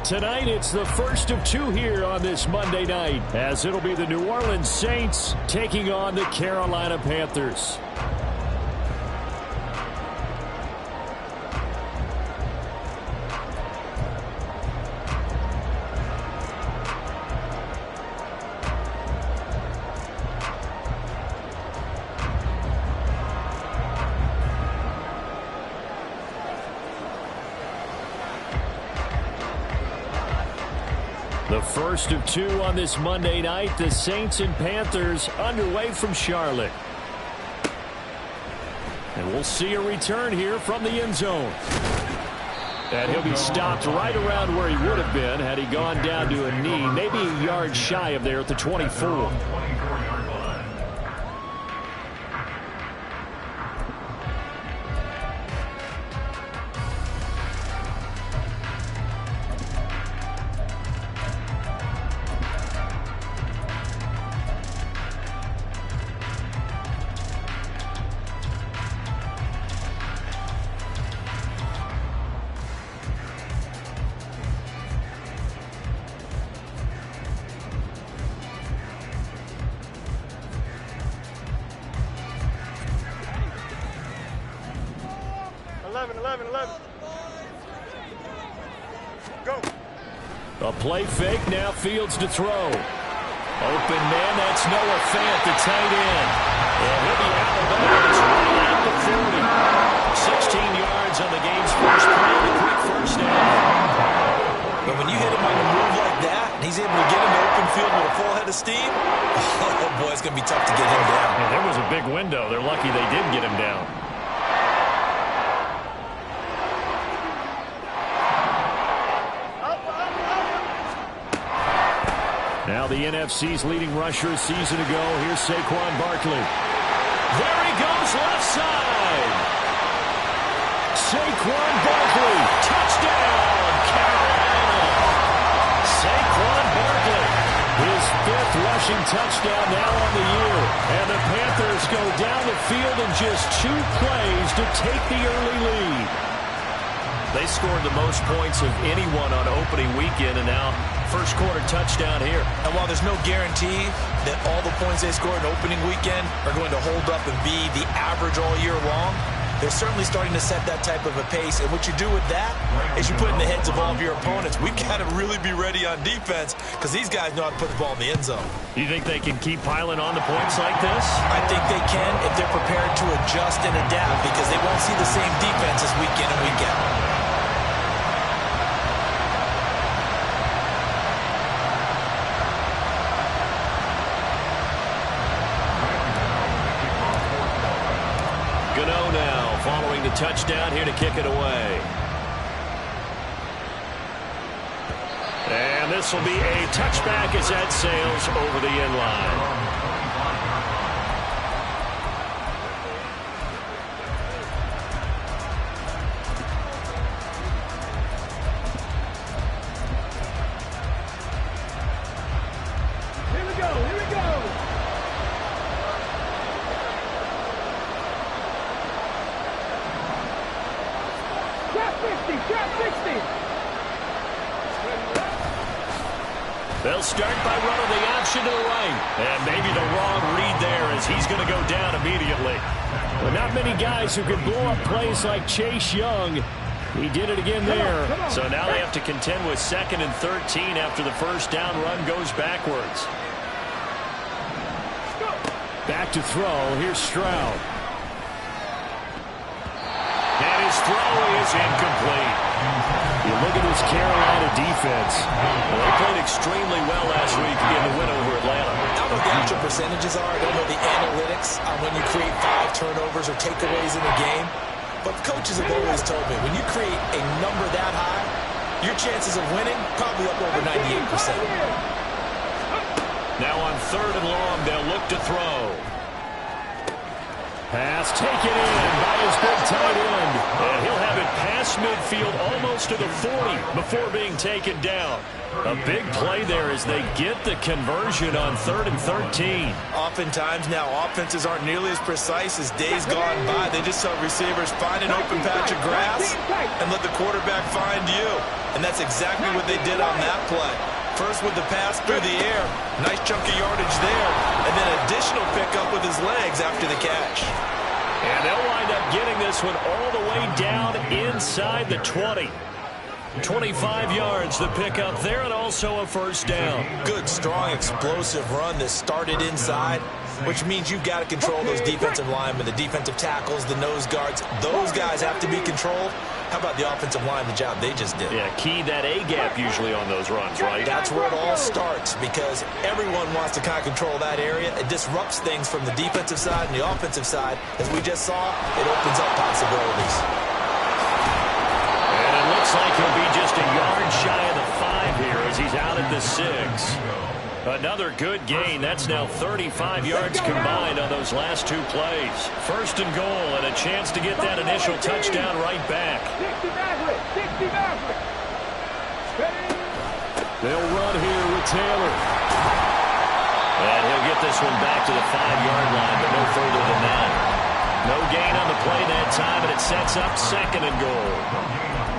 Tonight, it's the first of two here on this Monday night, as it'll be the New Orleans Saints taking on the Carolina Panthers. The first of two on this Monday night, the Saints and Panthers underway from Charlotte. And we'll see a return here from the end zone. And he'll be stopped right around where he would have been had he gone down to a knee, maybe a yard shy of there at the 24. A play fake, now Fields to throw. Open man, that's Noah Fant, the tight end. And he'll be out of bounds right at the 40. 16 yards on the game's first play, a quick first down. But when you hit him on a move like that, and he's able to get into open field with a full head of steam, oh boy, it's going to be tough to get him down. Yeah, there was a big window. They're lucky they did get him down. Now the NFC's leading rusher a season ago. Here's Saquon Barkley. There he goes, left side. Saquon Barkley, touchdown, Carolina. Saquon Barkley, his fifth rushing touchdown now on the year. And the Panthers go down the field in just 2 plays to take the early lead. They scored the most points of anyone on opening weekend, and now first quarter touchdown here. And while there's no guarantee that all the points they scored in opening weekend are going to hold up and be the average all year long, they're certainly starting to set that type of a pace. And what you do with that is you put in the heads of all of your opponents, we've got to really be ready on defense because these guys know how to put the ball in the end zone. You think they can keep piling on the points like this? I think they can if they're prepared to adjust and adapt because they won't see the same defenses week in and week out. Following the touchdown here to kick it away. And this will be a touchback as that sails over the end line. They'll start by running the option to the right. And maybe the wrong read there as he's going to go down immediately. Well, not many guys who can blow up plays like Chase Young. He did it again there. So now they have to contend with 2nd and 13 after the first down run goes backwards. Back to throw. Here's Stroud. And his throw is incomplete. You look at this Carolina defense. Well, they played extremely well last week in the win over Atlanta. I don't know what the actual percentages are. I don't know the analytics on when you create 5 turnovers or takeaways in a game. But coaches have always told me, when you create a number that high, your chances of winning probably up over 98%. Now on 3rd and long, they'll look to throw. Pass taken in by his big tight end. And he'll have it past past midfield, almost to the 40 before being taken down. A big play there as they get the conversion on 3rd and 13. Oftentimes now, offenses aren't nearly as precise as days gone by. They just saw receivers find an open patch of grass and let the quarterback find you. And that's exactly what they did on that play. First with the pass through the air, nice chunk of yardage there, and then additional pickup with his legs after the catch. And they'll wind up getting this one all the way down inside the 20. 25 yards the pickup there, and also a first down. Good, strong, explosive run that started inside, which means you've got to control those defensive linemen, the defensive tackles, the nose guards. Those guys have to be controlled. How about the offensive line, the job they just did? Yeah, key that A-gap usually on those runs, right? That's where it all starts, because everyone wants to kind of control that area. It disrupts things from the defensive side and the offensive side. As we just saw, it opens up possibilities. And it looks like he'll be just a yard shy of the 5 here as he's out at the 6. Another good gain. That's now 35 yards combined on those last 2 plays. 1st and goal, and a chance to get that initial touchdown right back. They'll run here with Taylor. And he'll get this one back to the 5-yard line, but no further than that. No gain on the play that time, and it sets up 2nd and goal.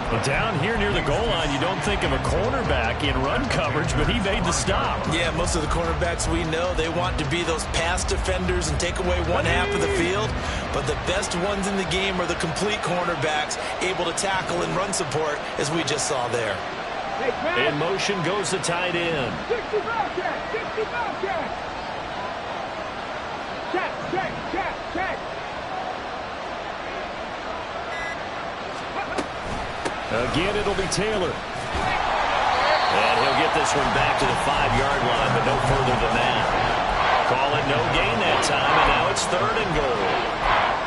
But down here near the goal line, you don't think of a cornerback in run coverage, but he made the stop. Yeah, most of the cornerbacks we know, they want to be those pass defenders and take away one half of the field. But the best ones in the game are the complete cornerbacks, able to tackle and run support, as we just saw there. In motion goes the tight end. Check. Again, it'll be Taylor. And he'll get this one back to the 5-yard line, but no further than that. Call it no gain that time, and now it's 3rd and goal.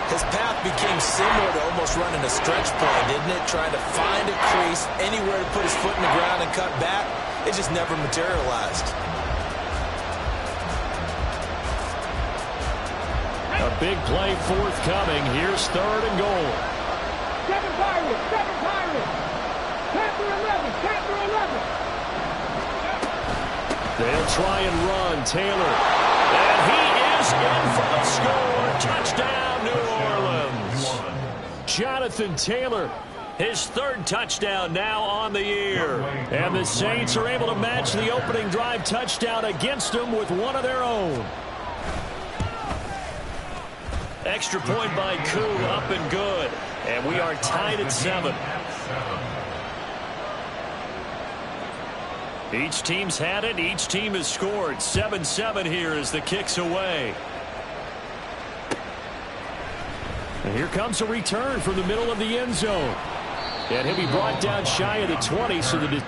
His path became similar to almost running a stretch play, didn't it? Trying to find a crease, anywhere to put his foot in the ground and cut back. It just never materialized. A big play forthcoming. Here's 3rd and goal. 7 Pirates. Panther 11. They'll try and run. Taylor. And he is in for the score. Touchdown, New Orleans. Jonathan Taylor, his 3rd touchdown now on the year. And the Saints are able to match the opening drive touchdown against them with one of their own. Extra point by Koo, up and good. And we are tied at 7. Each team's had it. Each team has scored. 7-7 here as the kick's away. And here comes a return from the middle of the end zone. And he'll be brought down shy of the 20, so the...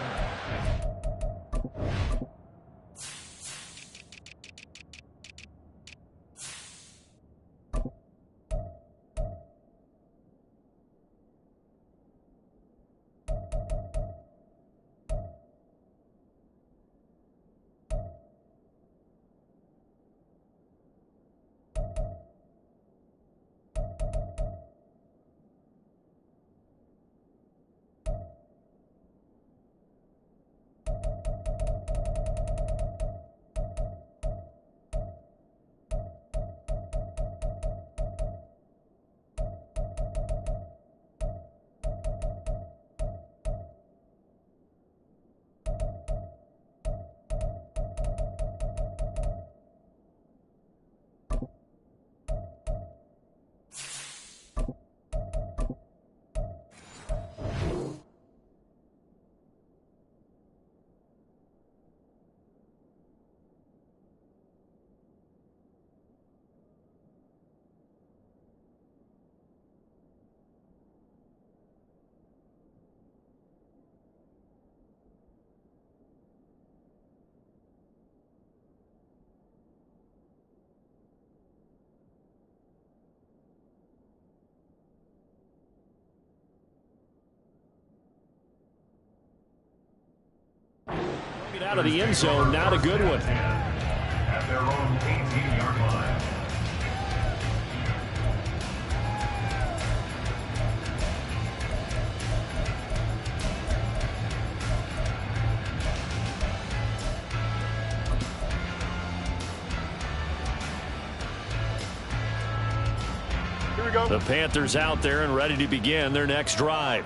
Out of the end zone, not a good one. At their own 18-yard line. The Panthers out there and ready to begin their next drive.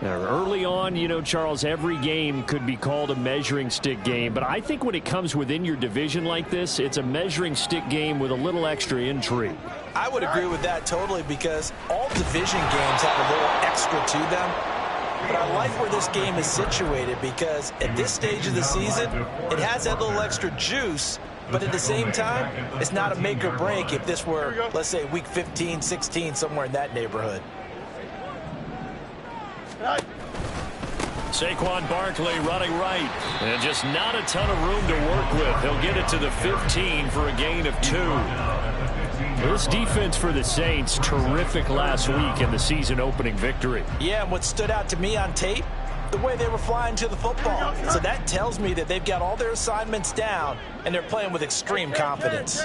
Now, early on, you know, Charles, every game could be called a measuring stick game. But I think when it comes within your division like this, it's a measuring stick game with a little extra intrigue. I would agree with that totally because all division games have a little extra to them. But I like where this game is situated because at this stage of the season, it has that little extra juice. But at the same time, it's not a make or break if this were, let's say, week 15, 16, somewhere in that neighborhood. Saquon Barkley running right. And just not a ton of room to work with. He'll get it to the 15 for a gain of 2. This defense for the Saints, terrific last week in the season-opening victory. Yeah, and what stood out to me on tape, the way they were flying to the football. So that tells me that they've got all their assignments down, and they're playing with extreme confidence.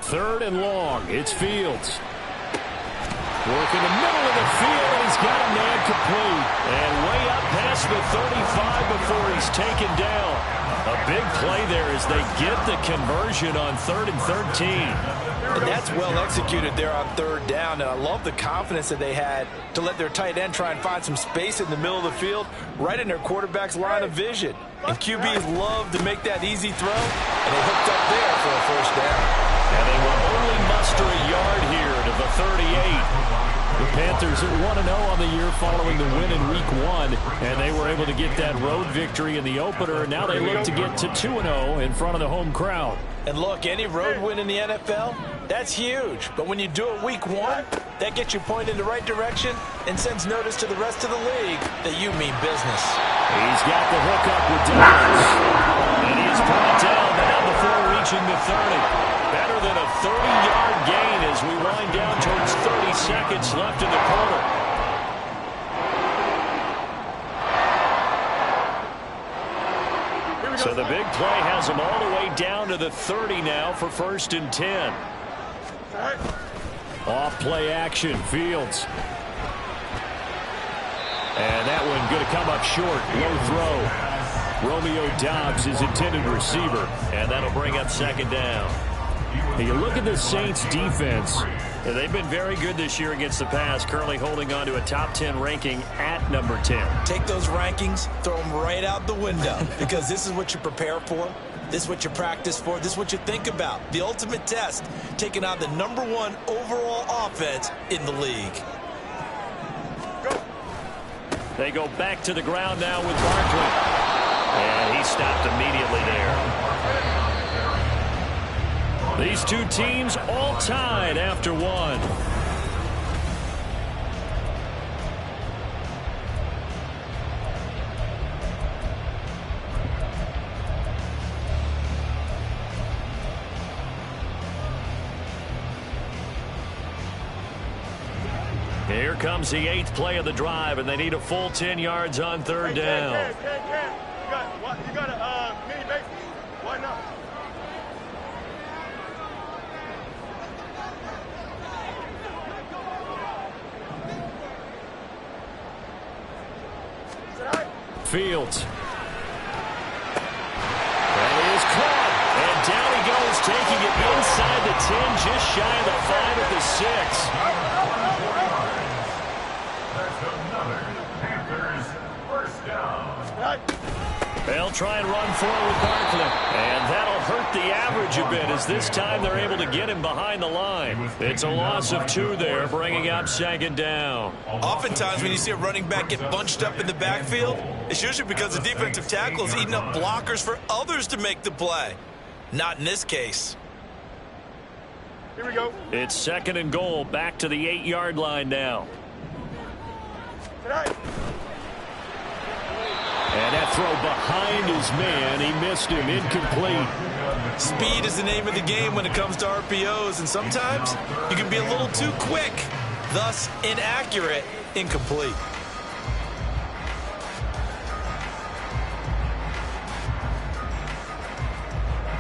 Third and long. It's Fields. Working the middle of the field, and he's got a man complete. And way up past the 35 before he's taken down. A big play there as they get the conversion on 3rd and 13. And that's well executed there on 3rd down. And I love the confidence that they had to let their tight end try and find some space in the middle of the field, right in their quarterback's line of vision. And QBs love to make that easy throw, and they hooked up there for a 1st down. And they will only muster a yard here to the 38. The Panthers are 1-0 on the year following the win in Week 1, and they were able to get that road victory in the opener. Now they look to get to 2-0 in front of the home crowd. And look, any road win in the NFL, that's huge. But when you do it Week 1, that gets you pointed in the right direction and sends notice to the rest of the league that you mean business. He's got the hookup with Downs. And he is brought down now before reaching the 30. Better than a 30-yard gain as we wind down towards 30 seconds left in the quarter. So the big play has them all the way down to the 30 now for 1st and 10. Off play action, Fields. And that one going to come up short. Low throw. Romeo Doubs is intended receiver, and that'll bring up 2nd down. Now you look at the Saints defense, and they've been very good this year against the pass, currently holding on to a top 10 ranking at number 10. Take those rankings, throw them right out the window, because this is what you prepare for, this is what you practice for, this is what you think about. The ultimate test, taking on the #1 overall offense in the league. They go back to the ground now with Barkley. And he stopped immediately there. These two teams all tied after 1. Here comes the 8th play of the drive, and they need a full 10 yards on 3rd down. You got a mini base? Why not? Fields. And he is caught. And down he goes, taking it inside the 10, just shy of the 5 at the 6. That's another Panthers 1st down. They'll try and run forward with Barkley. And that'll hurt the average a bit as this time they're able to get him behind the line. It's a loss of 2 there, bringing up 2nd down. Oftentimes when you see a running back get bunched up in the backfield, it's usually because the defensive tackle is eating up blockers for others to make the play. Not in this case. Here we go. It's 2nd and goal, back to the 8-yard line now. And that throw behind his man, he missed him, incomplete. Speed is the name of the game when it comes to RPOs, and sometimes you can be a little too quick, thus inaccurate, incomplete.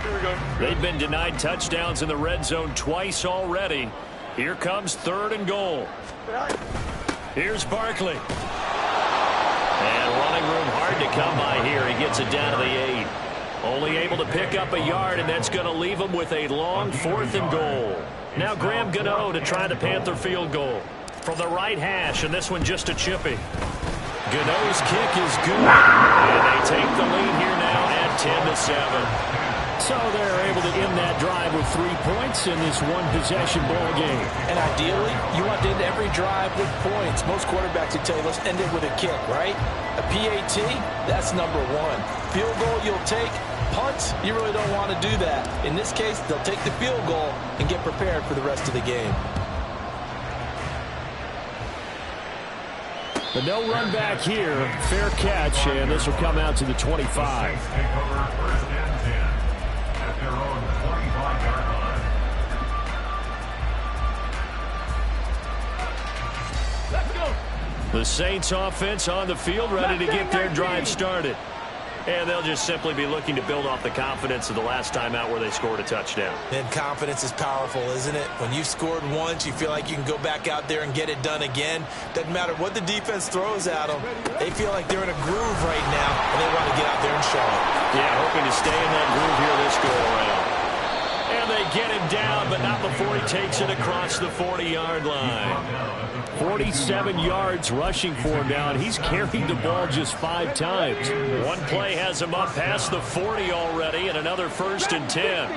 Here we go. They've been denied touchdowns in the red zone twice already. Here comes 3rd and goal. Here's Barkley. And running room hard to come by here. He gets it down to the 8. Only able to pick up a yard, and that's going to leave him with a long 4th and goal. Now Graham Gano to try the Panther field goal. From the right hash, and this one just a chippy. Gano's kick is good. And they take the lead here now at 10-7. So they're able to end that drive with 3 points in this one-possession ball game. And ideally, you want to end every drive with points. Most quarterbacks would tell you, let's end it with a kick, right? A PAT, that's number 1. Field goal you'll take. Punts, you really don't want to do that. In this case, they'll take the field goal and get prepared for the rest of the game. But no run back here. Fair catch, and this will come out to the 25. Take over 1st and 10 at their own 25-yard line. Let's go. The Saints offense on the field, ready to get their drive started. And they'll just simply be looking to build off the confidence of the last time out where they scored a touchdown. And confidence is powerful, isn't it? When you've scored once, you feel like you can go back out there and get it done again. Doesn't matter what the defense throws at them. They feel like they're in a groove right now, and they want to get out there and show it. Yeah, hoping to stay in that groove here this go-around. And they get him down, but not before he takes it across the 40-yard line. 47 yards rushing for him now, and he's carried the ball just 5 times. One play has him up past the 40 already, and another 1st and 10.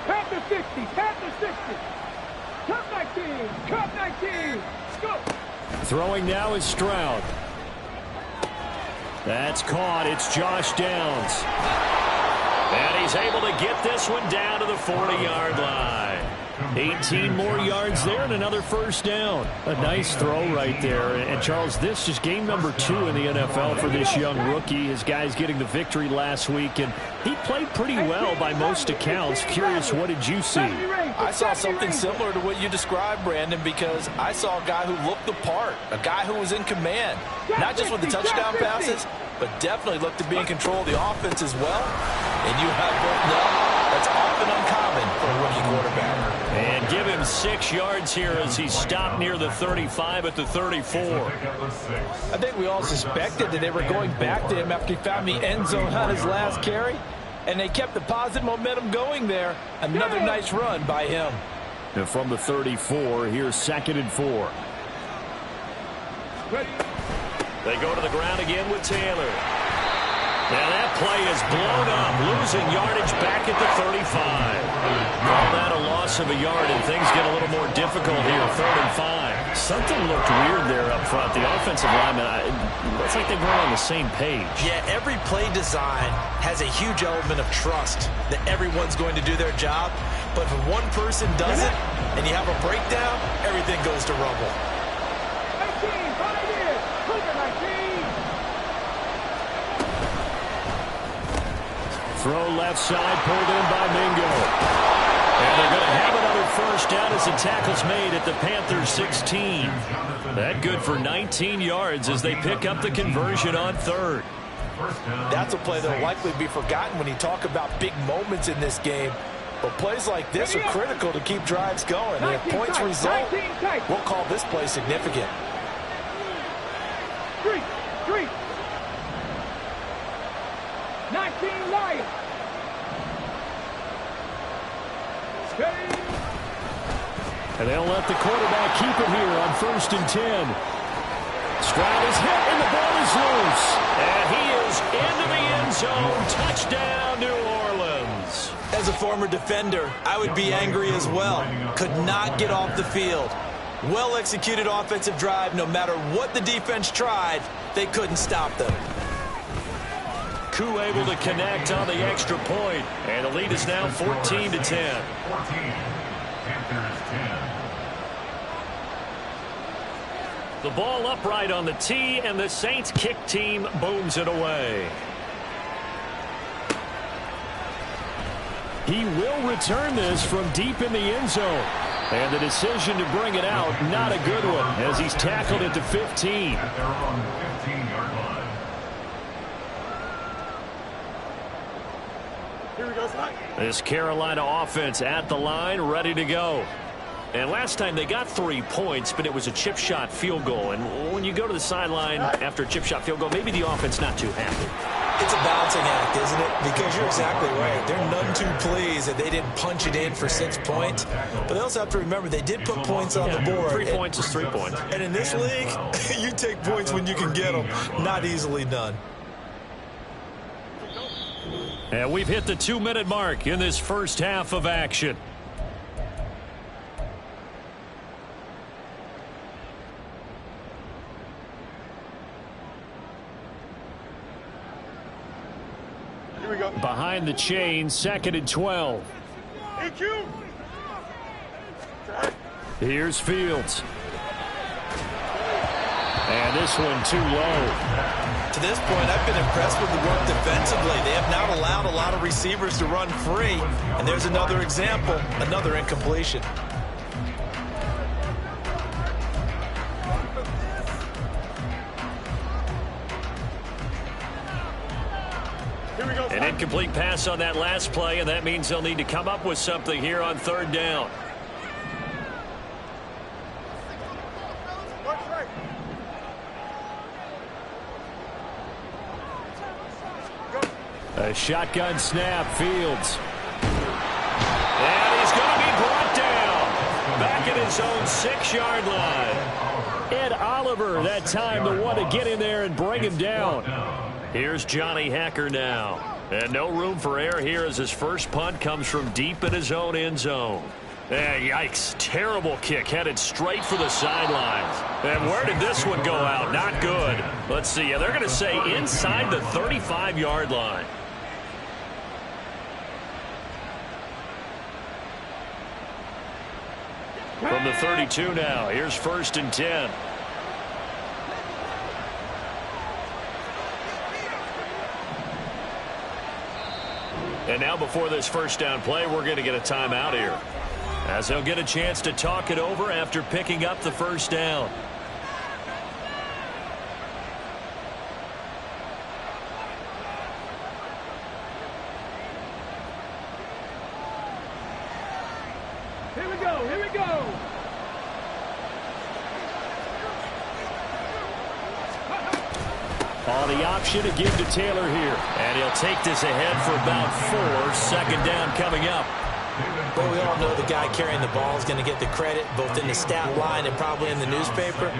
Panther 60, Panther 60. Cup 19, Cup 19. Go. Throwing now is Stroud. That's caught. It's Josh Downs. And he's able to get this one down to the 40-yard line. 18 more yards there and another 1st down. A nice throw right there. And, Charles, this is game number 2 in the NFL for this young rookie. His guys getting the victory last week, and he played pretty well by most accounts. Curious, what did you see? I saw something similar to what you described, Brandon, because I saw a guy who looked the part, a guy who was in command, not just with the touchdown passes, but definitely looked to be in control of the offense as well. And you have both know that's often uncommon for a rookie quarterback. And give him 6 yards here as he stopped near the 35 at the 34. I think we all suspected that they were going back to him after he found the end zone on his last carry, and they kept the positive momentum going there. Another nice run by him. And from the 34, here's 2nd and 4. Ready. They go to the ground again with Taylor. Now that play is blown up, losing yardage back at the 35. Call that a loss of a yard, and things get a little more difficult here, 3rd and 5. Something looked weird there up front. The offensive lineman, it's like they weren't on the same page. Yeah, every play design has a huge element of trust that everyone's going to do their job. But if one person does it and you have a breakdown, everything goes to rubble. 19, 5 years. Cougar 19. Throw left side, pulled in by Mingo. And they're going to have another 1st down as the tackle's made at the Panthers 16. That good for 19 yards as they pick up the conversion on 3rd. That's a play that will likely be forgotten when you talk about big moments in this game. But plays like this are critical to keep drives going. And if points result, we'll call this play significant. 3. 19 Lions. Steady. And they'll let the quarterback keep it here on 1st and 10. Stroud is hit, and the ball is loose. And he is into the end zone. Touchdown, New Orleans. As a former defender, I would be angry as well. Could not get off the field. Well-executed offensive drive. No matter what the defense tried, they couldn't stop them. Koo able to connect on the extra point. And the lead is now 14-10. 14. Panthers 10. The ball upright on the tee, and the Saints kick team booms it away. He will return this from deep in the end zone. And the decision to bring it out, not a good one, as he's tackled at the 15. At their own 15-yard line. Here we go, slide. This Carolina offense at the line, ready to go. And last time they got 3 points, but it was a chip shot field goal. And when you go to the sideline after a chip shot field goal, maybe the offense not too happy. It's a balancing act, isn't it? Because you're exactly right. They're none too pleased that they didn't punch it in for 6 points. But they also have to remember they did put points on the board. 3 points is 3 points. And in this league, you take points when you can get them. Not easily done. And we've hit the 2-minute mark in this first half of action. Here we go. Behind the chain, 2nd and 12. EQ. Here's Fields. And this one too low. To this point, I've been impressed with the work defensively. They have not allowed a lot of receivers to run free. And there's another example, another incompletion. Here we go. An incomplete pass on that last play, and that means they'll need to come up with something here on 3rd down. A shotgun snap, Fields. And he's going to be brought down. Back at his own 6-yard line. Ed Oliver that time the one to get in there and bring him down. Here's Johnny Hacker now. And no room for error here as his first punt comes from deep in his own end zone. Yikes, terrible kick headed straight for the sidelines. And where did this one go out? Not good. Let's see, they're going to say inside the 35-yard line. From the 32 now, here's 1st and 10. And now before this first down play, we're going to get a timeout here, as they'll get a chance to talk it over after picking up the first down. Here we go. Here we go. On the option to give to Taylor here. And he'll take this ahead for about 4. 2nd down coming up. Well, we all know the guy carrying the ball is going to get the credit, both in the stat line and probably in the newspaper.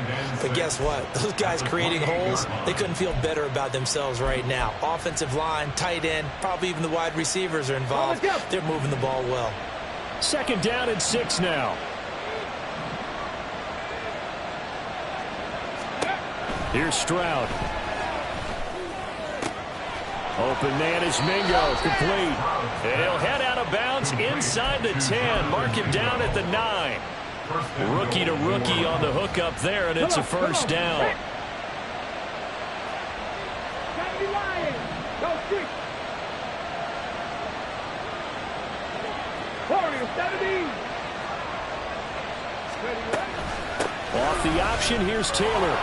But guess what? Those guys creating holes, they couldn't feel better about themselves right now. Offensive line, tight end, probably even the wide receivers are involved. They're moving the ball well. 2nd down and 6 now. Here's Stroud. Open man is Mingo, complete. And he'll head out of bounds inside the 10. Mark him down at the 9. Rookie to rookie on the hook up there, and it's a first down. Off the option, here's Taylor.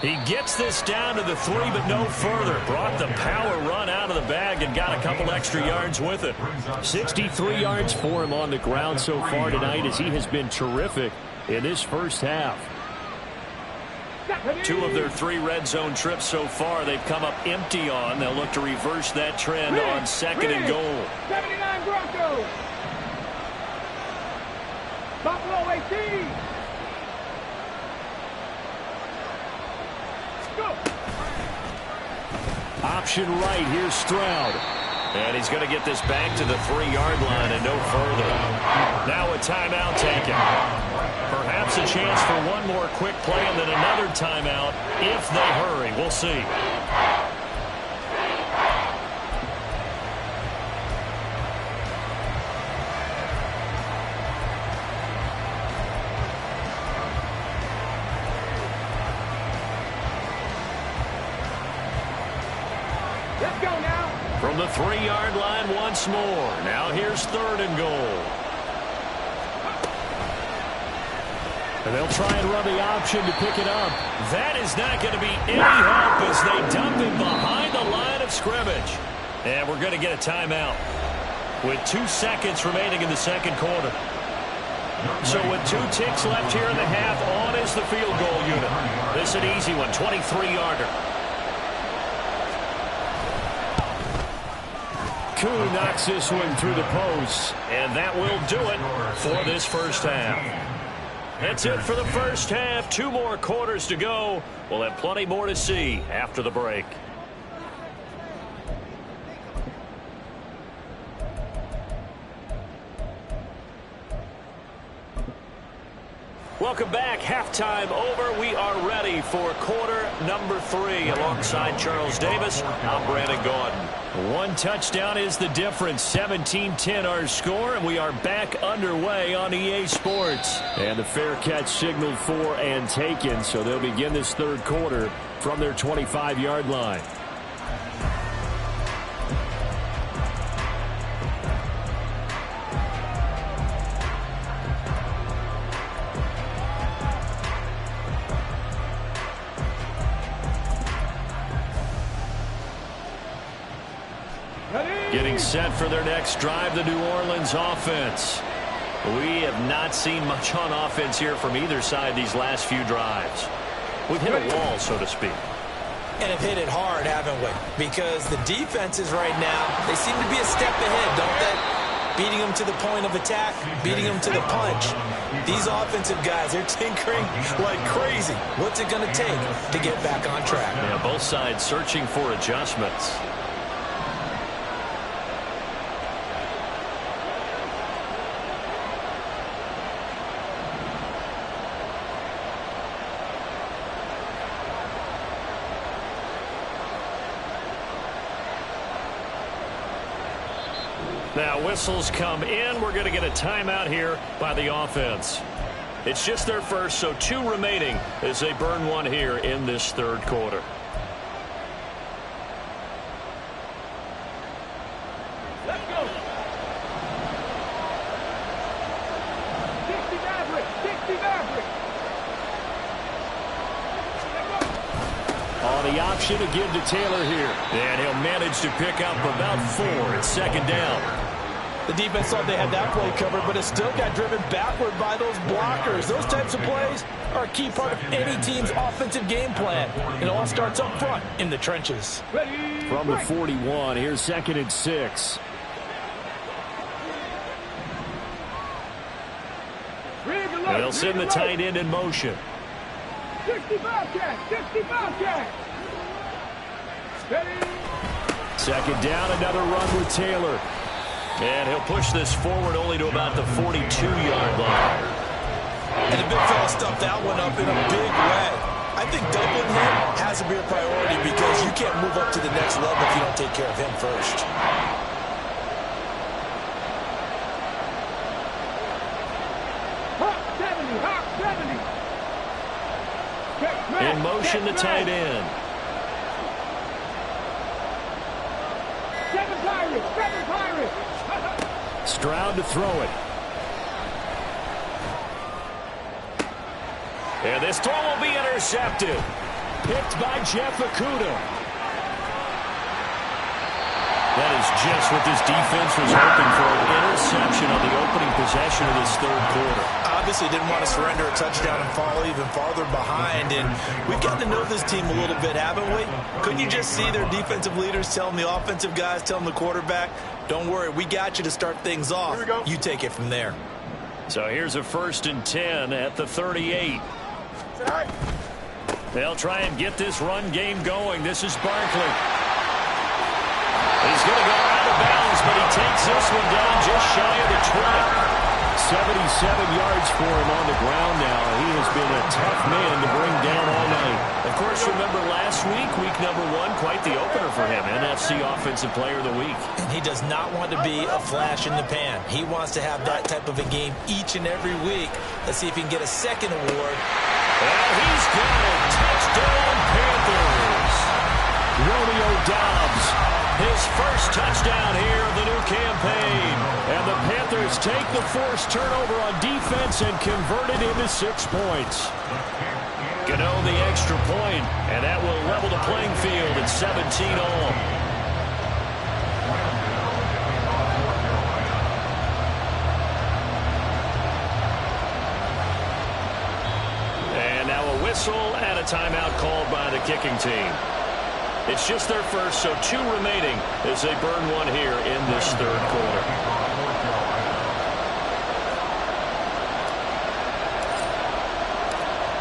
He gets this down to the 3, but no further. Brought the power run out of the bag and got a couple extra yards with it. 63 yards for him on the ground so far tonight, as he has been terrific in this first half. 2 of their 3 red zone trips so far they've come up empty on. They'll look to reverse that trend on 2nd and goal. 79 Broncos. Buffalo 18. Option right, here's Stroud. And he's going to get this back to the 3-yard line and no further. Now a timeout taken. Perhaps a chance for one more quick play and then another timeout if they hurry. We'll see. Let's go now. From the 3-yard line once more. Now here's 3rd and goal. And they'll try and run the option to pick it up. That is not going to be any help as they dump him behind the line of scrimmage. And we're going to get a timeout with 2 seconds remaining in the second quarter. So with 2 ticks left here in the half, on is the field goal unit. This is an easy one, 23-yarder. Koo knocks this one through the post, and that will do it for this first half. That's it for the first half. 2 more quarters to go. We'll have plenty more to see after the break. Welcome back. Halftime over. We are ready for quarter number 3. Alongside Charles Davis, I'm Brandon Gaudin. 1 touchdown is the difference. 17-10 our score, and we are back underway on EA Sports. And the fair catch signaled for and taken, so they'll begin this third quarter from their 25-yard line. Getting set for their next drive, the New Orleans offense. We have not seen much on offense here from either side these last few drives. We've hit a wall, so to speak. And have hit it hard, haven't we? Because the defenses right now, they seem to be a step ahead, don't they? Beating them to the point of attack, beating them to the punch. These offensive guys, they're tinkering like crazy. What's it going to take to get back on track? Yeah, both sides searching for adjustments. Now whistles come in. We're going to get a timeout here by the offense. It's just their first, so 2 remaining as they burn 1 here in this third quarter. Let's go. 60 Maverick. 60 Maverick. On the option to give to Taylor here. And he'll manage to pick up about 4. It's second down. The defense thought they had that play covered, but it still got driven backward by those blockers. Those types of plays are a key part of any team's offensive game plan. It all starts up front in the trenches. From the 41, here's 2nd and 6. And they'll send the tight end in motion. 60 Bobcat. 60 Bobcat. Second down, another run with Taylor. And he'll push this forward only to about the 42-yard line. And the big fella stuffed that one up in a big way. I think doubling him has to be a priority because you can't move up to the next level if you don't take care of him first. Hawk 70. Hawk 70. In motion, the tight end. 7 Pirates. 7 Pirates. Stroud to throw it. And this throw will be intercepted. Picked by Jeff Okudah. That is just what this defense was hoping for, an interception on the opening possession of this third quarter. Obviously didn't want to surrender a touchdown and fall even farther behind. And we've gotten to know this team a little bit, haven't we? Couldn't you just see their defensive leaders telling the offensive guys, telling the quarterback, don't worry, we got you to start things off. You take it from there. So here's a 1st and 10 at the 38. They'll try and get this run game going. This is Barkley. He's going to go out of bounds, but he takes this one down just shy of the 20. 77 yards for him on the ground now. He has been a tough man to bring down all night. Of course, remember last week, week number 1, quite the opener for him. NFC Offensive Player of the Week. And he does not want to be a flash in the pan. He wants to have that type of a game each and every week. Let's see if he can get a second award. And he's got it. Touchdown, Panthers. Romeo Doubs. His first touchdown here of the new campaign. And the Panthers Panthers take the forced turnover on defense and convert it into 6 points. Gano the extra point, and that will level the playing field at 17-all. And now a whistle and a timeout called by the kicking team. It's just their first, so 2 remaining as they burn one here in this third quarter.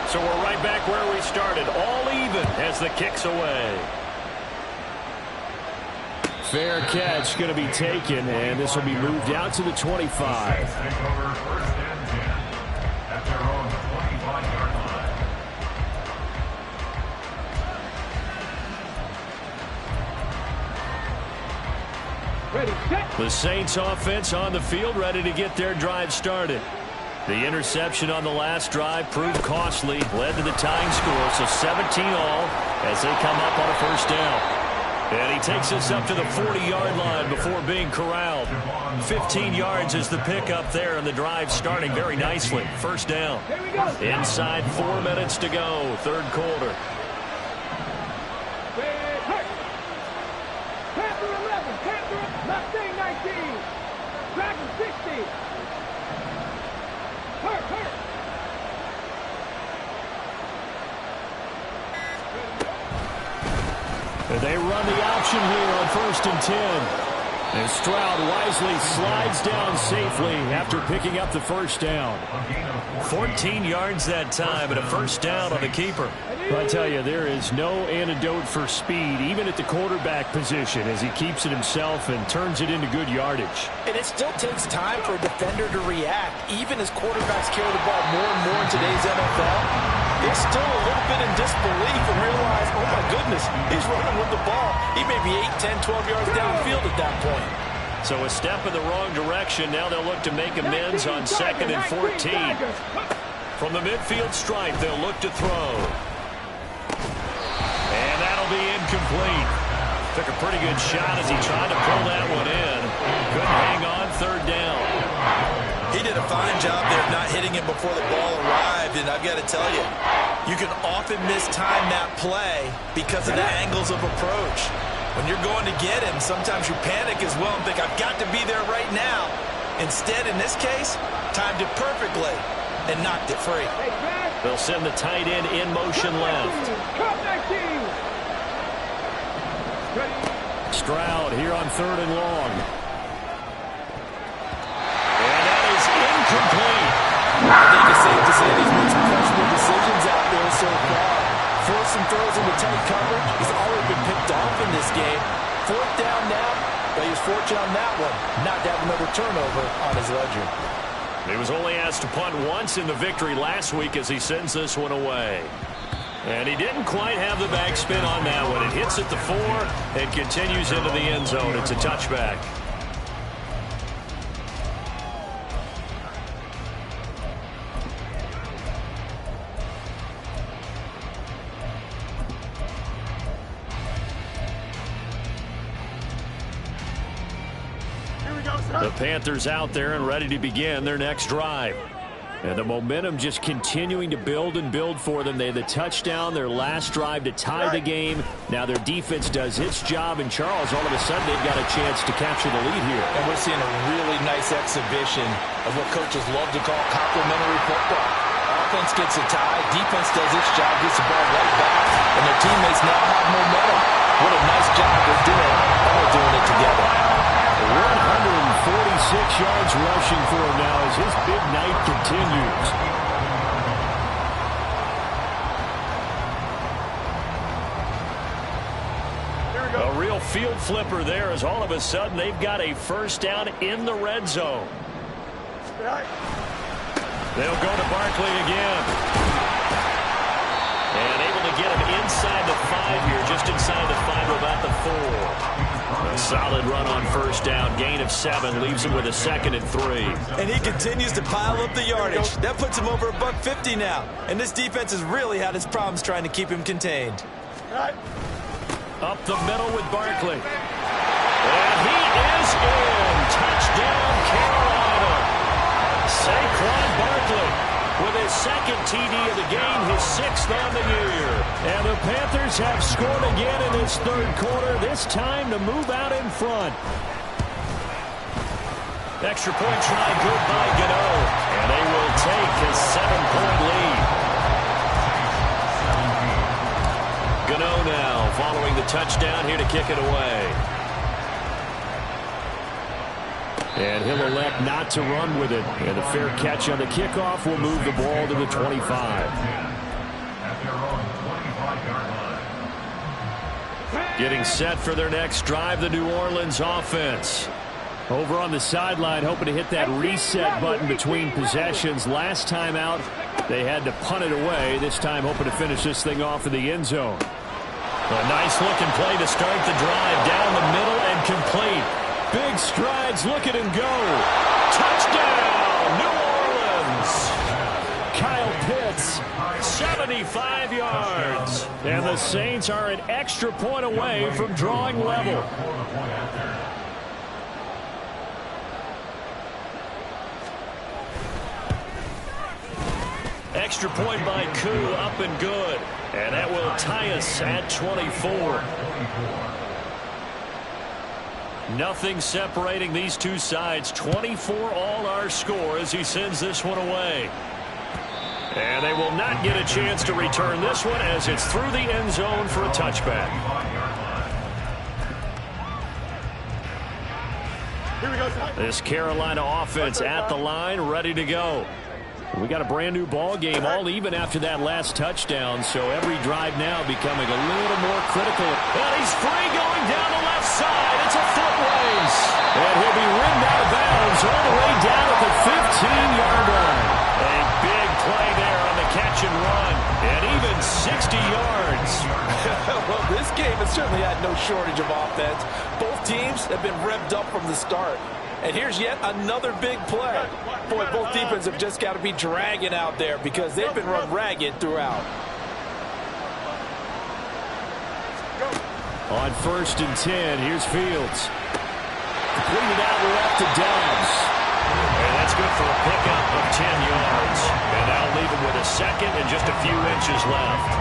So we're right back where we started, all even as the kick's away. Fair catch going to be taken, and this will be moved out to the 25. The Saints offense on the field, ready to get their drive started. The interception on the last drive proved costly, led to the tying score, so 17-all as they come up on a first down. And he takes us up to the 40-yard line before being corralled. 15 yards is the pickup there, and the drive starting very nicely. First down. Inside 4 minutes to go, third quarter. They run the option here on 1st and 10. And Stroud wisely slides down safely after picking up the first down. 14 yards that time and a first down on the keeper. I tell you, there is no antidote for speed, even at the quarterback position, as he keeps it himself and turns it into good yardage. And it still takes time for a defender to react, even as quarterbacks carry the ball more and more in today's NFL. They're still a little bit in disbelief and realize, oh my goodness, he's running with the ball. He may be 8, 10, 12 yards downfield at that point. So a step in the wrong direction. Now they'll look to make amends on 2nd and 14. From the midfield stripe, they'll look to throw. And that'll be incomplete. Took a pretty good shot as he tried to pull that one in. Couldn't hang on, third down. He did a fine job there of not hitting him before the ball arrived, and I've got to tell you, you can often mistime that play because of the angles of approach. When you're going to get him, sometimes you panic as well and think, I've got to be there right now. Instead, in this case, timed it perfectly and knocked it free. They'll send the tight end in motion left. Stroud here on 3rd and long. Incomplete. I think it's safe to say he's made some questionable decisions out there so far. Forcing throws into tight coverage. He's already been picked off in this game. 4th down now, but he was fortunate on that one not to have another turnover on his ledger. He was only asked to punt once in the victory last week as he sends this one away. And he didn't quite have the backspin on that one. It hits at the 4 and continues into the end zone. It's a touchback. The Panthers out there and ready to begin their next drive. And the momentum just continuing to build and build for them. They had the touchdown, their last drive to tie the game. Now their defense does its job, and Charles, all of a sudden, they've got a chance to capture the lead here. And we're seeing a really nice exhibition of what coaches love to call complementary football. Offense gets a tie, defense does its job, gets the ball right back, and their teammates now have momentum. What a nice job they're doing, all doing it together. 146 yards rushing for him now as his big night continues. A real field flipper there as all of a sudden they've got a first down in the red zone. They'll go to Barkley again. And able to get him inside the 5 here, just inside the 5, about the 4. A solid run on first down, gain of 7, leaves him with a 2nd and 3. And he continues to pile up the yardage. That puts him over $150 now. And this defense has really had its problems trying to keep him contained. Up the middle with Barkley. And he is in. Touchdown, Carolina. Saquon Barkley with his second TD of the game, his 6th on the year. And the Panthers have scored again in this third quarter, this time to move out in front. Extra point try good by Gano, and they will take a 7-point lead. Gano now following the touchdown here to kick it away. And he'll elect not to run with it. And a fair catch on the kickoff will move the ball to the 25. Getting set for their next drive, the New Orleans offense. Over on the sideline, hoping to hit that reset button between possessions. Last time out, they had to punt it away. This time, hoping to finish this thing off in the end zone. A nice-looking play to start the drive. Down the middle and complete. Big strides, look at him go. Touchdown, New Orleans. Kyle Pitts, 75 yards. And the Saints are an extra point away from drawing level. Extra point by Koo, up and good. And that will tie us at 24. Nothing separating these two sides. 24 all our score as he sends this one away. And they will not get a chance to return this one as it's through the end zone for a touchback. Here we go. This Carolina offense at the line, ready to go. We got a brand new ball game, all even after that last touchdown, so every drive now becoming a little more critical. And he's free going down the left side. It's a foot race. And he'll be ridden out of bounds all the way down at the 15-yard line. A big play there on the catch and run, and even 60 yards. Well, this game has certainly had no shortage of offense. Both teams have been revved up from the start. And here's yet another big play. Boy, both defenses have just got to be dragging out there because they've been run ragged throughout. On 1st and 10, here's Fields. Completed out left to Dobbs. And that's good for a pickup of 10 yards. And that'll leave him with a second and just a few inches left.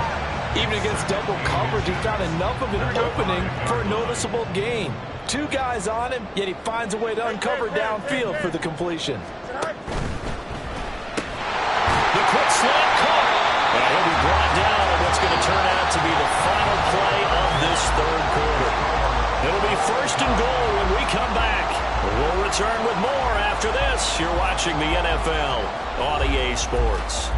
Even against double coverage, he found enough of an opening for a noticeable gain. 2 guys on him, yet he finds a way to uncover downfield for the completion. The quick slant caught. And he'll be brought down on what's going to turn out to be the final play of this third quarter. It'll be 1st and goal when we come back. We'll return with more after this. You're watching the NFL on EA Sports.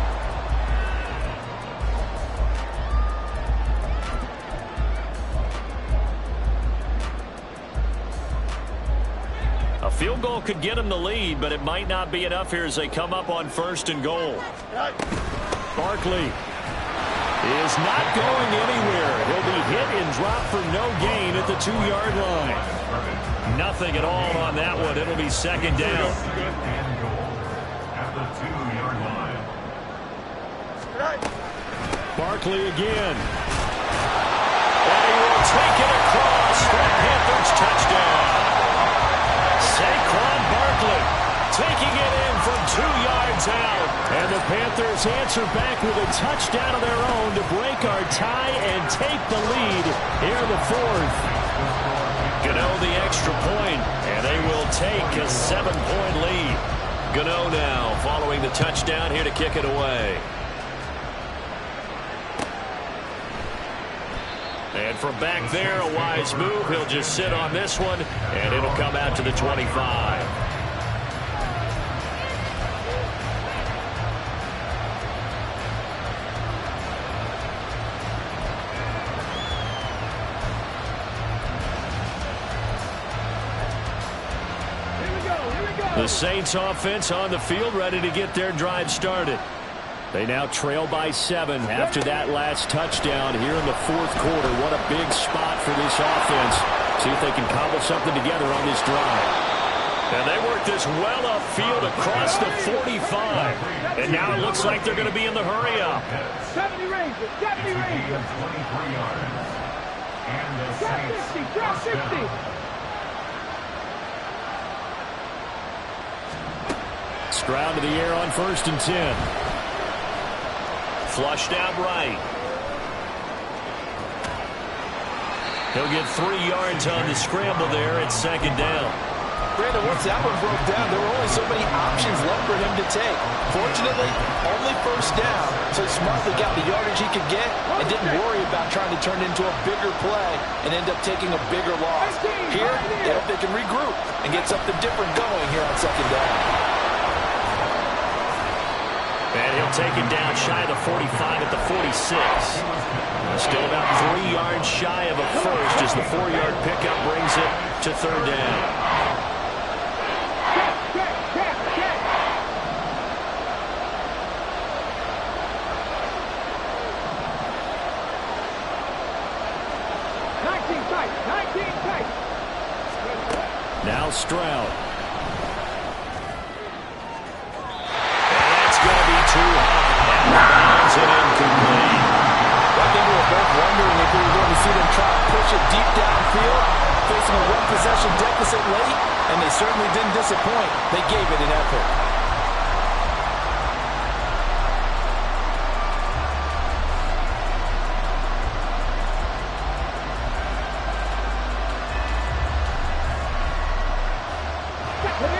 A field goal could get him the lead, but it might not be enough here as they come up on 1st and goal. Barkley is not going anywhere. He'll be hit and dropped for no gain at the 2-yard line. Nothing at all on that one. It'll be 2nd down. At the 2-yard line. Barkley again. And he will take it across for a Panthers touchdown. Saquon Barkley taking it in from 2 yards out. And the Panthers answer back with a touchdown of their own to break our tie and take the lead here in the 4th. Gano the extra point, and they will take a 7-point lead. Gano now following the touchdown here to kick it away. And from back there, a wise move. He'll just sit on this one, and it'll come out to the 25. The Saints offense on the field, ready to get their drive started. They now trail by 7 after that last touchdown here in the 4th quarter. What a big spot for this offense. See if they can cobble something together on this drive. And they work this well upfield across the 45. And now it looks like they're going to be in the hurry-up. 70 Rangers, 70 Rangers. Drop 60, drop 60. Stroud to the air on 1st and 10. Flushed out right. He'll get 3 yards on the scramble there at 2nd down. Brandon, once that one broke down, there were only so many options left for him to take. Fortunately, only 1st down, so he smartly got the yardage he could get and didn't worry about trying to turn it into a bigger play and end up taking a bigger loss. Here, they hope they can regroup and get something different going here on 2nd down. And he'll take it down shy of the 45 at the 46. Still about 3 yards shy of a first as the 4-yard pickup brings it to 3rd down. Now Stroud. And that's going to be too high. And bounds it incomplete. I think we were both wondering if we were going to see them try to push it deep downfield, facing a 1-possession deficit late, and they certainly didn't disappoint. They gave it an effort.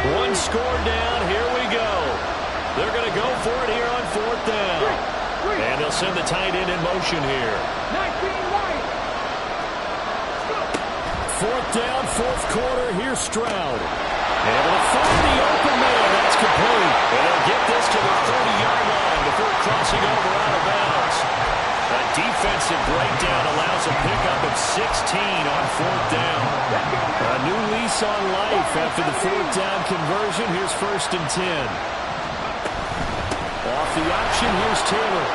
One score down. Here we go. They're going to go for it here on 4th down. And they'll send the tight end in motion here. 4th down, 4th quarter. Here's Stroud. Able to find the open man. That's complete. And they'll get this to the 30-yard line before crossing over out of bounds. A defensive breakdown allows a pickup of 16 on 4th down. A new lease on life after the 4th down conversion. Here's 1st and 10. Off the option, here's Taylor.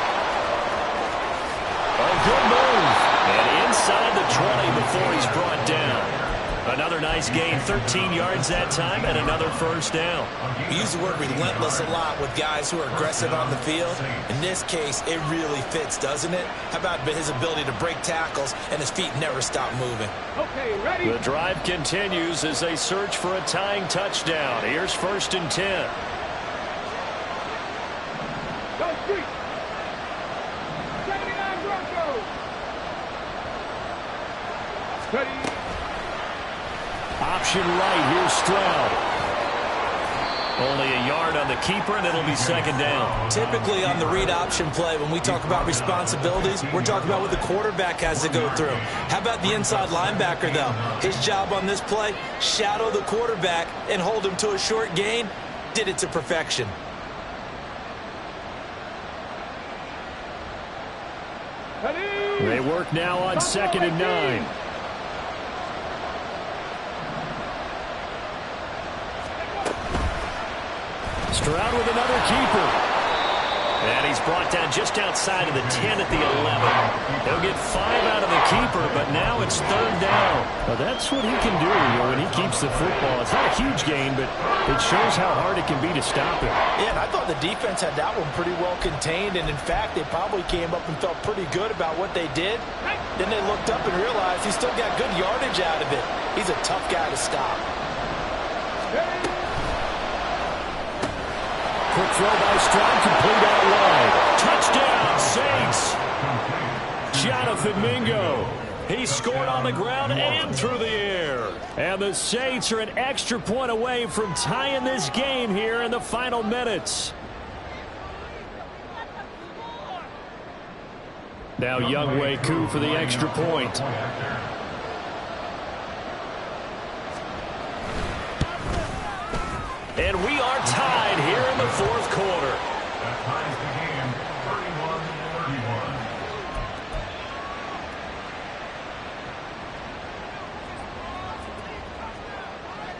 A good move. And inside the 20 before he's brought down. Another nice gain, 13 yards that time, and another 1st down. We use the word relentless a lot with guys who are aggressive on the field. In this case, it really fits, doesn't it? How about his ability to break tackles and his feet never stop moving? Okay, ready? The drive continues as they search for a tying touchdown. Here's 1st and 10. Go street. 79 Broncos. Steady. Option right, here's Stroud. Only a yard on the keeper, and it'll be 2nd down. Typically on the read option play, when we talk about responsibilities, we're talking about what the quarterback has to go through. How about the inside linebacker, though? His job on this play, shadow the quarterback and hold him to a short gain. Did it to perfection. They work now on 2nd and 9. Stroud with another keeper. And he's brought down just outside of the 10 at the 11. He'll get 5 out of the keeper, but now it's 3rd down. Well, that's what he can do when he keeps the football. It's not a huge gain, but it shows how hard it can be to stop him. Yeah, and I thought the defense had that one pretty well contained, and in fact, they probably came up and felt pretty good about what they did. Then they looked up and realized he still got good yardage out of it. He's a tough guy to stop. Quick throw by Stroud, complete out wide. Touchdown, Saints. Jonathan Mingo. He scored on the ground and through the air. And the Saints are an extra point away from tying this game here in the final minutes. Now Younghoe Koo for the extra point. And we are tied here in the 4th quarter. That ties the game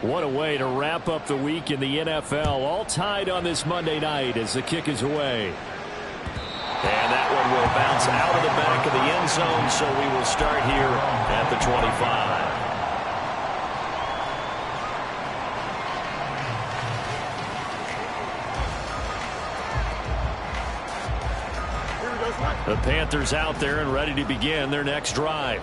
31-31. What a way to wrap up the week in the NFL. All tied on this Monday night as the kick is away. And that one will bounce out of the back of the end zone, so we will start here at the 25. The Panthers out there and ready to begin their next drive.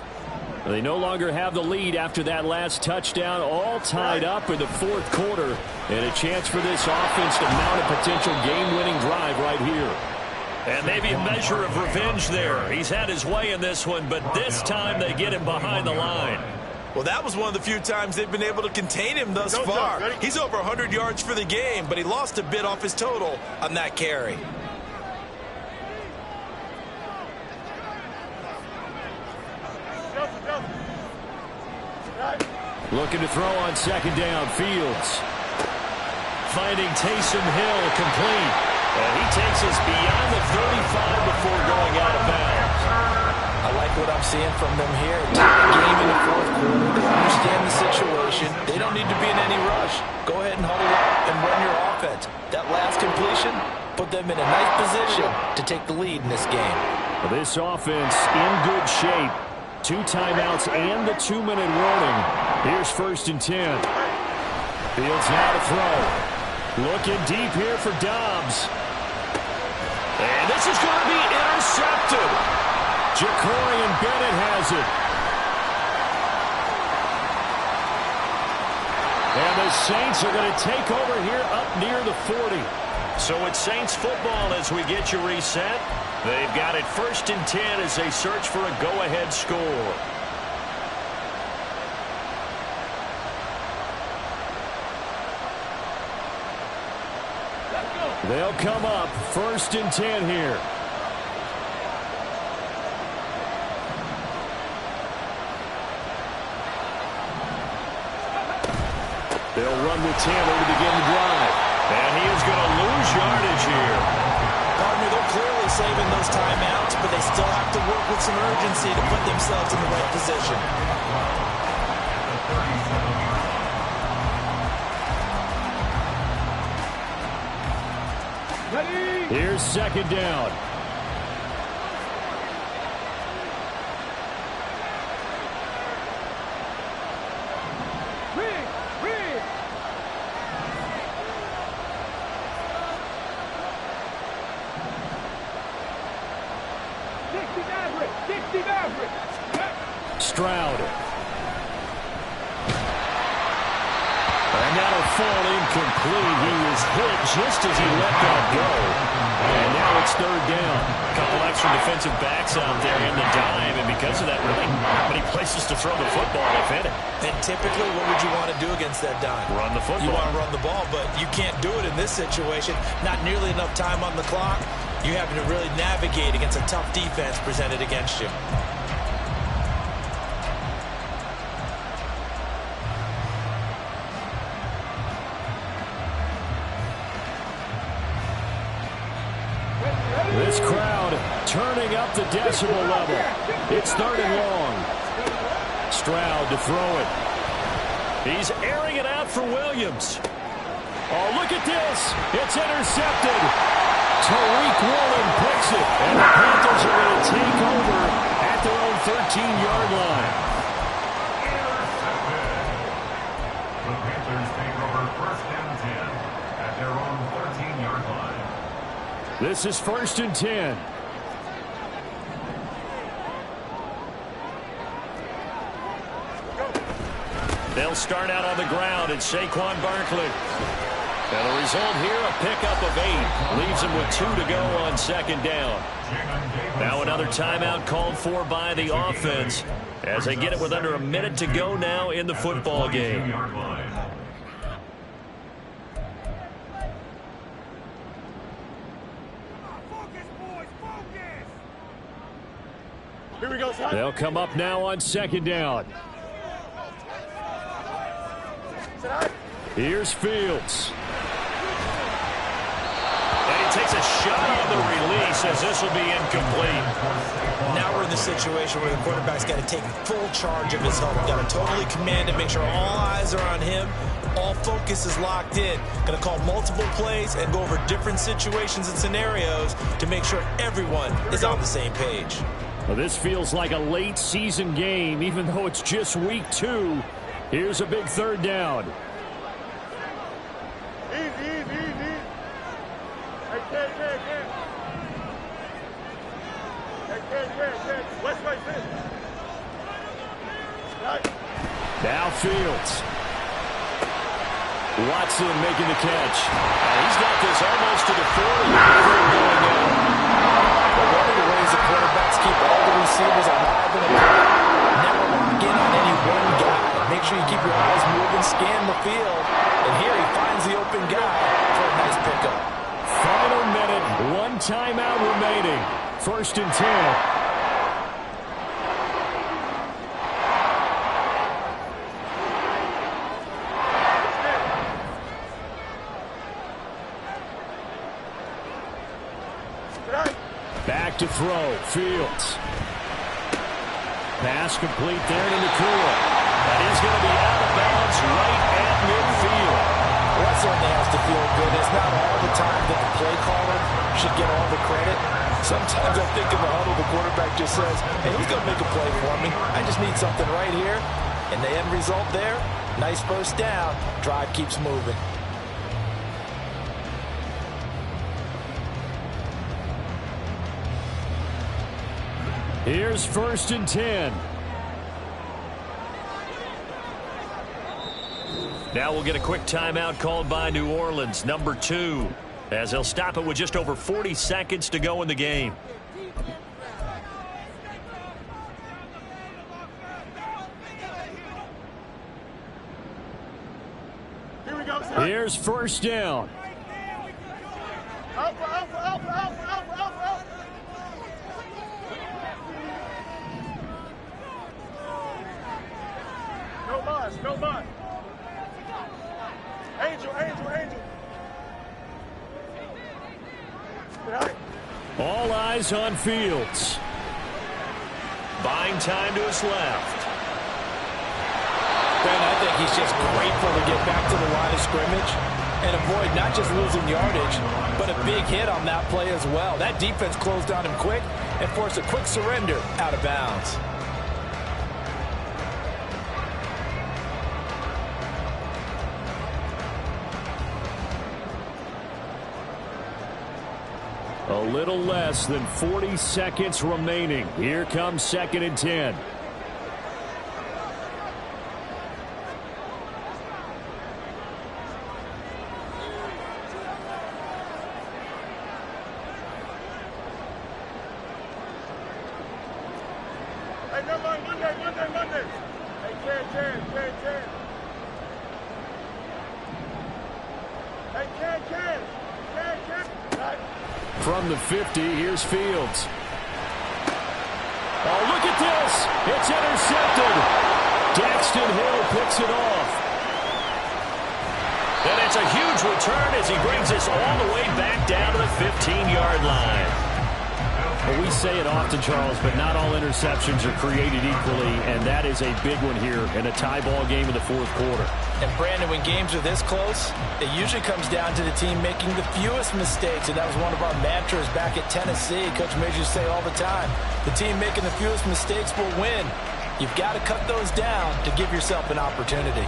They no longer have the lead after that last touchdown, all tied up in the fourth quarter, and a chance for this offense to mount a potential game-winning drive right here. And maybe a measure of revenge there. He's had his way in this one, but this time they get him behind the line. Well, that was one of the few times they've been able to contain him thus far. He's over 100 yards for the game, but he lost a bit off his total on that carry. Looking to throw on second down. Fields finding Taysom Hill complete. And he takes us beyond the 35 before going out of bounds. I like what I'm seeing from them here. Take the game in the fourth quarter. They understand the situation. They don't need to be in any rush. Go ahead and huddle up and run your offense. That last completion put them in a nice position to take the lead in this game. This offense in good shape. 2 timeouts and the 2-minute warning. Here's 1st and 10. Fields now to throw. Looking deep here for Dobbs. And this is going to be intercepted. Ja'Cory Bennett has it. And the Saints are going to take over here up near the 40. So it's Saints football as we get you reset. They've got it 1st and 10 as they search for a go-ahead score. They'll come up 1st and 10 here. They'll run with Taylor to begin the drive. And he is going to lose yardage here. Partner, they're clearly saving those timeouts, but they still have to work with some urgency to put themselves in the right position. Here's 2nd down. Stroud. And that'll fall incomplete. He was hit just as he let that go. And now it's 3rd down. A couple extra defensive backs out there in the dime, and because of that, really not many places to throw the football if hit it. And typically, what would you want to do against that dime? Run the football. You want to run the ball, but you can't do it in this situation. Not nearly enough time on the clock. You having to really navigate against a tough defense presented against you. This crowd turning up the decibel level. It's 3rd and long. Stroud to throw it. He's airing it out for Williams. Oh, look at this. It's intercepted. Tariq Woolen picks it. And the Panthers are going to take over at their own 13-yard line. Intercepted. The Panthers take over 1st and 10 at their own 13-yard line. This is 1st and 10. They'll start out on the ground. It's Saquon Barkley. And the result here, a pickup of 8. Leaves him with 2 to go on 2nd down. Now another timeout called for by the offense as they get it with under a minute to go now in the football game. Here we go, son. They'll come up now on 2nd down. Here's Fields. And he takes a shot on the release as this will be incomplete. Now we're in the situation where the quarterback's got to take full charge of his huddle. Got to totally command it, make sure all eyes are on him. All focus is locked in. Going to call multiple plays and go over different situations and scenarios to make sure everyone is on the same page. Well, this feels like a late season game, even though it's just week 2. Here's a big 3rd down. Easy. Hey, Ken. West right, Now Fields. Watson making the catch. And he's got this almost to the 40. But one of the ways the quarterbacks keep all the receivers alive in a play, never lock in on any one guy. Make sure you keep your eyes moving, scan the field. And here he finds the open guy for a nice pickup. Final minute, one timeout remaining. 1st and 10. Back to throw. Fields. Pass complete there to McCool. And he's going to be out of bounds right at midfield. Well, that certainly has to feel good. It's not all the time that the play caller should get all the credit. Sometimes I think in the huddle, the quarterback just says, hey, who's going to make a play for me? I just need something right here. And the end result there, nice first down. Drive keeps moving. Here's 1st and 10. Now we'll get a quick timeout called by New Orleans, number 2, as they'll stop it with just over 40 seconds to go in the game. Here we go, sir. Here's 1st down. Alpha. No mind. Angel. All eyes on Fields. Buying time to his left. Ben, I think he's just grateful to get back to the line of scrimmage and avoid not just losing yardage, but a big hit on that play as well. That defense closed on him quick and forced a quick surrender out of bounds. A little less than 40 seconds remaining. Here comes 2nd and 10. Hey, no, Monday. Hey, Ken. Hey, Ken. Right. From the 50, here's Fields. Oh, look at this. It's intercepted. Daxton Hill picks it off. And it's a huge return as he brings us all the way back down to the 15-yard line. Well, we say it often, Charles, but not all interceptions are created equally, and that is a big one here in a tie ball game in the 4th quarter. And, Brandon, when games are this close, it usually comes down to the team making the fewest mistakes, and that was one of our mantras back at Tennessee. Coach Major used to say all the time, the team making the fewest mistakes will win. You've got to cut those down to give yourself an opportunity.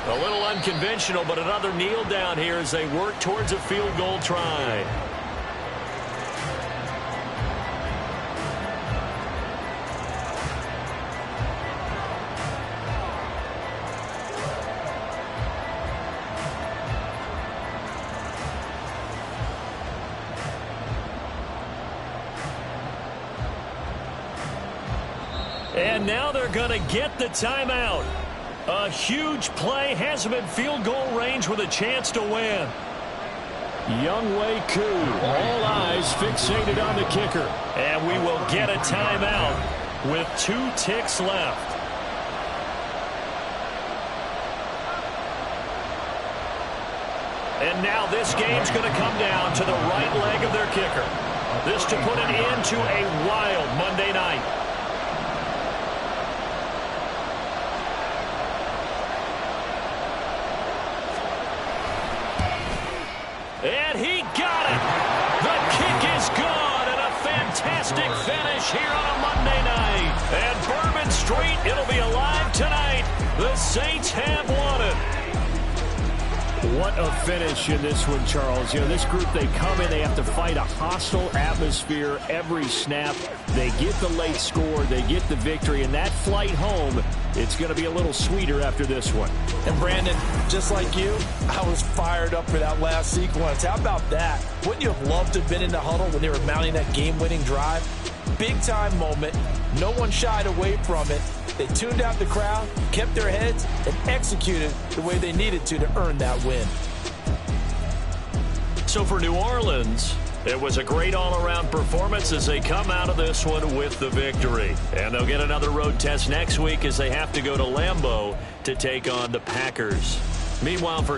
A little unconventional, but another kneel down here as they work towards a field goal try. And now they're going to get the timeout. A huge play has him in field goal range with a chance to win. Younghoe Koo, all eyes fixated on the kicker. And we will get a timeout with 2 ticks left. And now this game's going to come down to the right leg of their kicker. This to put an end to a wild Monday night. And he got it. The kick is gone, and a fantastic finish here on a Monday night. Street. It'll be alive tonight. The Saints have won it. What a finish in this one, Charles. You know, this group, they come in, they have to fight a hostile atmosphere every snap. They get the late score, they get the victory, and that flight home, it's going to be a little sweeter after this one. And Brandon, just like you, I was fired up for that last sequence. How about that? Wouldn't you have loved to have been in the huddle when they were mounting that game-winning drive? Big-time moment. No one shied away from it. They tuned out the crowd, kept their heads, and executed the way they needed to earn that win. So for New Orleans, it was a great all-around performance as they come out of this one with the victory. And they'll get another road test next week as they have to go to Lambeau to take on the Packers. Meanwhile, for